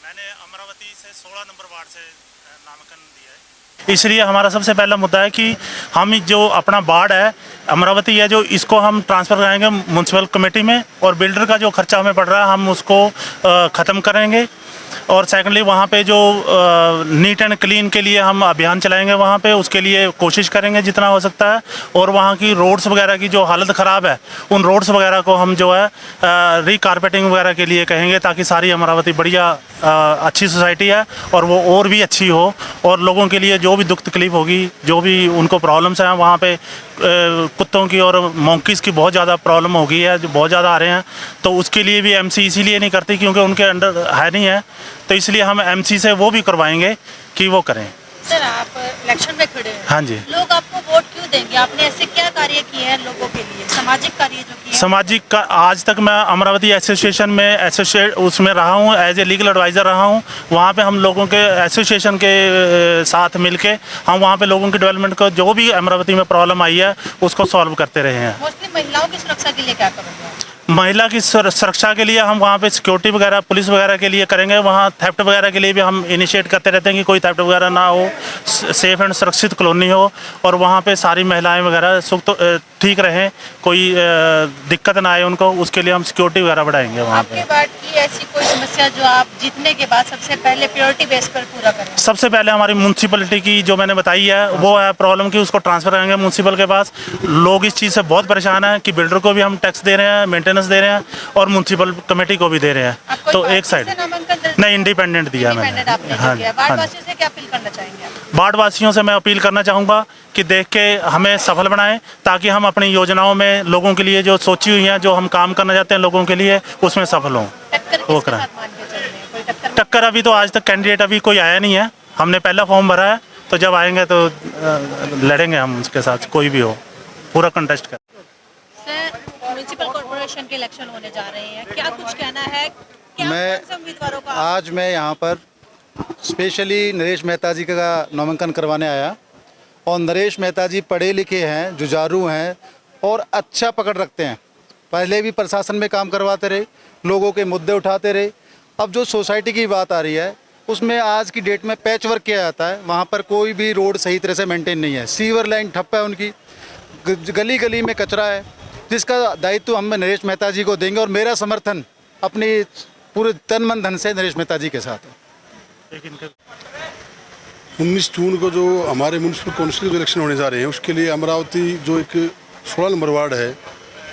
मैंने अमरावती से 16 number ward से नामांकन दिया है। इसलिए हमारा सबसे पहला मुद्दा है कि हम जो अपना वार्ड है अमरावती है जो इसको हम ट्रांसफ़र कराएंगे म्यूनसिपल कमेटी में, और बिल्डर का जो खर्चा हमें पड़ रहा है हम उसको ख़त्म करेंगे। और सेकंडली वहाँ पे जो नीट एंड क्लीन के लिए हम अभियान चलाएंगे, वहाँ पे उसके लिए कोशिश करेंगे जितना हो सकता है। और वहाँ की रोड्स वगैरह की जो हालत ख़राब है उन रोड्स वगैरह को हम जो है रीकारपेटिंग वगैरह के लिए कहेंगे, ताकि सारी अमरावती बढ़िया अच्छी सोसाइटी है और वो और भी अच्छी हो। और लोगों के लिए जो भी दुख तकलीफ होगी, जो भी उनको प्रॉब्लम्स हैं, वहाँ पे कुत्तों की और मंकीज़ की बहुत ज़्यादा प्रॉब्लम हो गई है, जो बहुत ज़्यादा आ रहे हैं। तो उसके लिए भी एमसी इसीलिए नहीं करती क्योंकि उनके अंडर है नहीं है, तो इसलिए हम एमसी से वो भी करवाएंगे कि वो करें। सर, आप इलेक्शन में खड़े हैं। हाँ जी। लोग आपको वोट क्यों देंगे? आपने ऐसे क्या कार्य किए हैं लोगों के लिए, सामाजिक कार्य जो किए हैं? सामाजिक का आज तक मैं अमरावती एसोसिएशन में उसमें रहा हूँ, एज ए लीगल एडवाइज़र रहा हूँ। वहाँ पे हम लोगों के एसोसिएशन के साथ मिलके हम वहाँ पे लोगों की डेवलपमेंट को जो भी अमरावती में प्रॉब्लम आई है उसको सॉल्व करते रहे हैं। मोस्टली महिलाओं की सुरक्षा के लिए क्या करोगे? महिला की सुरक्षा के लिए हम वहाँ पे सिक्योरिटी वगैरह पुलिस वगैरह के लिए करेंगे। वहाँ थेफ्ट वगैरह के लिए भी हम इनिशिएट करते रहते हैं कि कोई थेफ्ट वगैरह ना हो, सेफ़ एंड सुरक्षित कॉलोनी हो, और वहाँ पे सारी महिलाएं वगैरह सुख तो ठीक रहें, कोई दिक्कत ना आए उनको, उसके लिए हम सिक्योरिटी वगैरह बढ़ाएंगे वहाँ पे। आपके वार्ड की ऐसी कोई समस्या जो आप जीतने के बाद सबसे पहले प्रायोरिटी बेस पर पूरा करें? सबसे पहले हमारी म्यूनसिपलिटी की जो मैंने बताई है वो है प्रॉब्लम की, उसको ट्रांसफ़र करेंगे म्यूनसिपल के पास। लोग इस चीज़ से बहुत परेशान हैं कि बिल्डर को भी हम टैक्स दे रहे हैं, मेंटेनेंस दे रहे हैं, और म्यूनसिपल कमेटी को भी दे रहे हैं। तो एक साइड नहीं, इंडिपेंडेंट दिया मैंने। हाँ, वार्डवासियों से क्या अपील करना चाहेंगे आप? वार्डवासियों से मैं अपील करना चाहूँगा कि देख के हमें सफल बनाएं, ताकि हम अपनी योजनाओं में लोगों के लिए जो सोची हुई हैं, जो हम काम करना चाहते हैं लोगों के लिए, उसमें सफल हों। वो करें। टक्कर अभी तो आज तक कैंडिडेट अभी कोई आया नहीं है। हमने पहला फॉर्म भरा है, तो जब आएंगे तो लड़ेंगे हम उसके साथ, कोई भी हो, पूरा कंटेस्ट कर। सर, म्युनिसिपल कॉर्पोरेशन के इलेक्शन होने जा रहे हैं, क्या कुछ कहना है? उम्मीदवारों का आज मैं यहाँ पर स्पेशली नरेश मेहता जी का नामांकन करवाने आया, और नरेश मेहता जी पढ़े लिखे हैं, जुझारू हैं और अच्छा पकड़ रखते हैं। पहले भी प्रशासन में काम करवाते रहे, लोगों के मुद्दे उठाते रहे। अब जो सोसाइटी की बात आ रही है उसमें आज की डेट में पैच वर्क किया जाता है, वहाँ पर कोई भी रोड सही तरह से मेंटेन नहीं है, सीवर लाइन ठप्प है उनकी, गली गली में कचरा है, जिसका दायित्व हम नरेश मेहता जी को देंगे। और मेरा समर्थन अपनी पूरे तन मन धन से नरेश मेहता जी के साथ है। 19 जून को जो हमारे म्यूनसिपल काउंसिल जो इलेक्शन होने जा रहे हैं उसके लिए अमरावती जो एक 16 नंबर वार्ड है,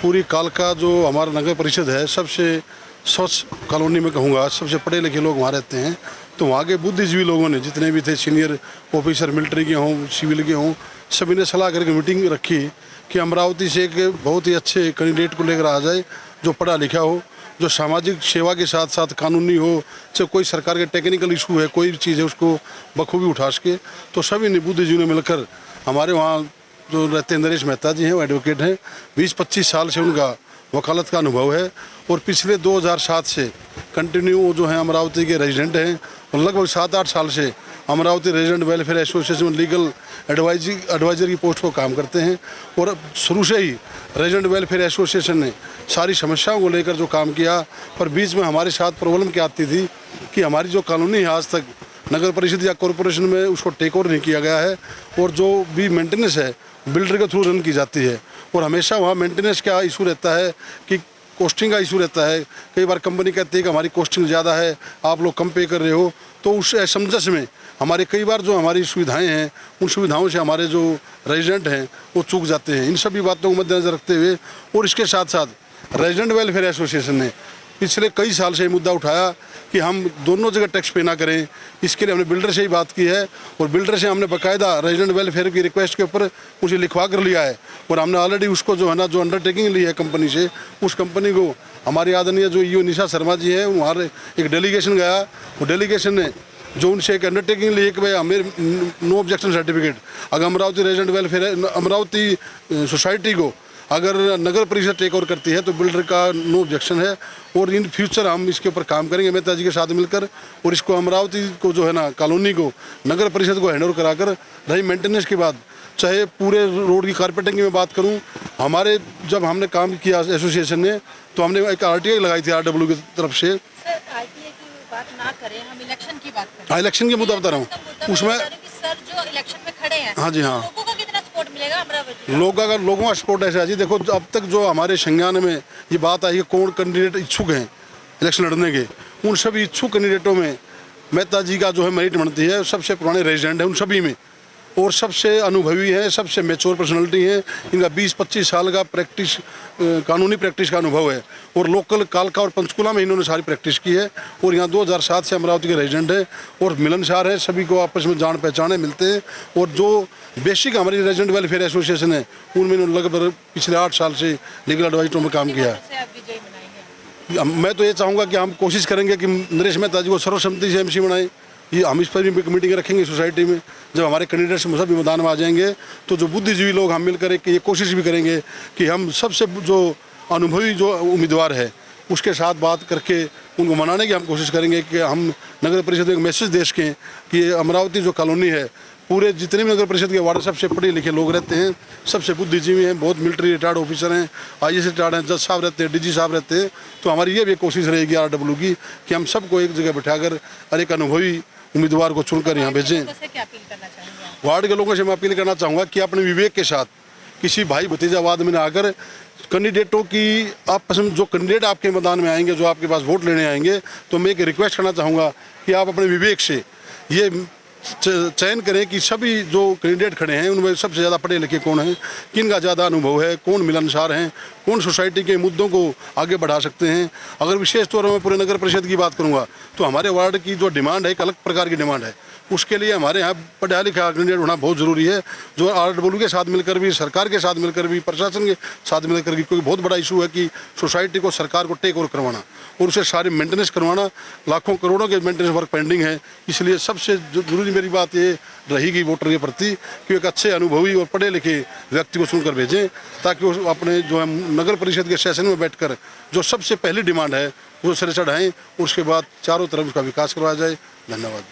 पूरी कालका जो हमारा नगर परिषद है, सबसे स्वच्छ कॉलोनी में कहूँगा, सबसे पढ़े लिखे लोग वहाँ रहते हैं। तो वहाँ के बुद्धिजीवी लोगों ने जितने भी थे, सीनियर ऑफिसर मिलिट्री के हों, सिविल के हों, सभी ने सलाह करके मीटिंग रखी कि अमरावती से एक बहुत ही अच्छे कैंडिडेट को लेकर आ जाए, जो पढ़ा लिखा हो, जो सामाजिक सेवा के साथ साथ कानूनी हो, चाहे कोई सरकार के टेक्निकल इशू है, कोई चीज़ है, उसको बखूबी उठा सके। तो सभी ने बुद्धिजीवी ने मिलकर, हमारे वहाँ जो रहते हैं नरेश मेहता जी हैं, वो एडवोकेट हैं, 20-25 साल से उनका वकालत का अनुभव है, और पिछले 2007 से कंटिन्यू जो हैं अमरावती के रेजिडेंट हैं, और लगभग 7-8 साल से अमरावती रेजिडेंट वेलफेयर एसोसिएशन में लीगल एडवाइजर की पोस्ट को काम करते हैं। और शुरू से ही रेजिडेंट वेलफेयर एसोसिएशन ने सारी समस्याओं को लेकर जो काम किया, पर बीच में हमारे साथ प्रॉब्लम क्या आती थी कि हमारी जो कॉलोनी है आज तक नगर परिषद या कॉरपोरेशन में उसको टेक ओवर नहीं किया गया है, और जो भी मेंटेनेंस है बिल्डर के थ्रू रन की जाती है, और हमेशा वहाँ मेंटेनेंस का इशू रहता है कि कॉस्टिंग का इशू रहता है। कई बार कंपनी कहती है कि हमारी कॉस्टिंग ज़्यादा है, आप लोग कम पे कर रहे हो, तो उस असमंजस में हमारे कई बार जो हमारी सुविधाएं हैं उन सुविधाओं से हमारे जो रेजिडेंट हैं वो चूक जाते हैं। इन सभी बातों को मद्देनजर रखते हुए, और इसके साथ साथ रेजिडेंट वेलफेयर एसोसिएशन ने पिछले कई साल से ये मुद्दा उठाया कि हम दोनों जगह टैक्स पे ना करें। इसके लिए हमने बिल्डर से ही बात की है, और बिल्डर से हमने बाकायदा रेजिडेंट वेलफेयर की रिक्वेस्ट के ऊपर मुझे लिखवा कर लिया है, और हमने ऑलरेडी उसको जो है ना, जो अंडरटेकिंग ली है कंपनी से, उस कंपनी को हमारी आदरणीय जो ईओ निशा शर्मा जी हैं, वहाँ एक डेलीगेशन गया, वो डेलीगेशन ने जो उनसे एक अंडरटेकिंग ली है कि भाई हमें नो ऑब्जेक्शन सर्टिफिकेट, अगर Amravati resident welfare Amravati society को अगर नगर परिषद टेक ओवर करती है तो बिल्डर का नो ऑब्जेक्शन है, और इन फ्यूचर हम इसके ऊपर काम करेंगे मेहता जी के साथ मिलकर, और इसको अमरावती को जो है ना, कॉलोनी को नगर परिषद को हैंड ओवर कराकर, रही मेंटेनेंस के बाद चाहे पूरे रोड की कारपेटिंग की मैं बात करूं, हमारे जब हमने काम किया एसोसिएशन ने, तो हमने एक RTI लगाई थी RW की तरफ से। सर, RTI की बात ना करें, हम हाँ, इलेक्शन के मुद्दा बता रहा हूँ उसमें। सर जो इलेक्शन में खड़े हैं, हाँ जी, हाँ। लोगों को कितना सपोर्ट मिलेगा अमरावती? लोगों का सपोर्ट ऐसा है जी, देखो अब तक जो हमारे संज्ञान में ये बात आई है कौन कैंडिडेट इच्छुक हैं इलेक्शन लड़ने के, उन सभी इच्छुक कैंडिडेटों में मेहता जी का जो है मेरिट बनती है, सबसे पुराने रेजिडेंट है उन सभी में, और सबसे अनुभवी है, सबसे मैच्योर पर्सनालिटी है। इनका 20-25 साल का प्रैक्टिस, कानूनी प्रैक्टिस का अनुभव है, और लोकल कालका और पंचकुला में इन्होंने सारी प्रैक्टिस की है, और यहाँ 2007 से अमरावती के रेजिडेंट है और मिलनसार है, सभी को आपस में जान पहचाने मिलते हैं। और जो बेसिक हमारी रेजिडेंट वेलफेयर एसोसिएशन है उनमें इन्होंने लगभग पिछले 8 साल से लीगल एडवाइजरों में काम किया है। से आप विजयी बनाएंगे? मैं तो ये चाहूँगा कि हम कोशिश करेंगे कि नरेश मेहता जी को सर्वसम्मति से MC बनाएं। ये हम इस पर भी मीटिंग रखेंगे सोसाइटी में, जब हमारे कैंडिडेट्स सभी मैदान में आ जाएंगे तो जो बुद्धिजीवी लोग हम मिलकर एक ये कोशिश भी करेंगे कि हम सबसे जो अनुभवी जो उम्मीदवार है उसके साथ बात करके उनको मनाने की हम कोशिश करेंगे कि हम नगर परिषद में एक मैसेज दे सकें कि अमरावती जो कॉलोनी है, पूरे जितने भी नगर परिषद के वार्ड सबसे पढ़े लिखे लोग रहते हैं, सबसे बुद्धिजीवी हैं, बहुत मिलिट्री रिटायर्ड ऑफिसर हैं, IAS रिटायर्ड हैं, जज साहब रहते हैं, DG साहब रहते हैं। तो हमारी ये भी कोशिश रहेगी RW की कि हम सबको एक जगह बैठाकर और एक अनुभवी उम्मीदवार को चुनकर यहाँ भेजें। क्या अपील करना चाहेंगे आप? वार्ड के लोगों से मैं अपील करना चाहूँगा कि अपने विवेक के साथ किसी भाई भतीजावाद में न आकर कैंडिडेटों की आपस में, जो कैंडिडेट आपके मैदान में आएंगे, जो आपके पास वोट लेने आएंगे, तो मैं एक रिक्वेस्ट करना चाहूँगा कि आप अपने विवेक से ये चयन करें कि सभी जो कैंडिडेट खड़े हैं उनमें सबसे ज़्यादा पढ़े लिखे कौन हैं, किन का ज़्यादा अनुभव है, कौन मिलनसार हैं, कौन सोसाइटी के मुद्दों को आगे बढ़ा सकते हैं। अगर विशेष तौर पर पूरे नगर परिषद की बात करूँगा तो हमारे वार्ड की जो डिमांड है एक अलग प्रकार की डिमांड है। उसके लिए हमारे यहाँ पढ़ा लिखा कैंडिडेट होना बहुत ज़रूरी है, जो RW के साथ मिलकर भी, सरकार के साथ मिलकर भी, प्रशासन के साथ मिलकर भी, क्योंकि बहुत बड़ा इशू है कि सोसाइटी को सरकार को टेक ओवर करवाना और उसे सारी मेंटेनेंस करवाना। लाखों करोड़ों के मेंटेनेंस वर्क पेंडिंग है। इसलिए सबसे जरूरी मेरी बात ये रहेगी वोटर के प्रति कि एक अच्छे अनुभवी और पढ़े लिखे व्यक्ति को चुनकर भेजें, ताकि वो अपने जो है नगर परिषद के सेशन में बैठकर जो सबसे पहली डिमांड है वो सिरे चढ़ाएँ, उसके बाद चारों तरफ उसका विकास करवाया जाए। धन्यवाद।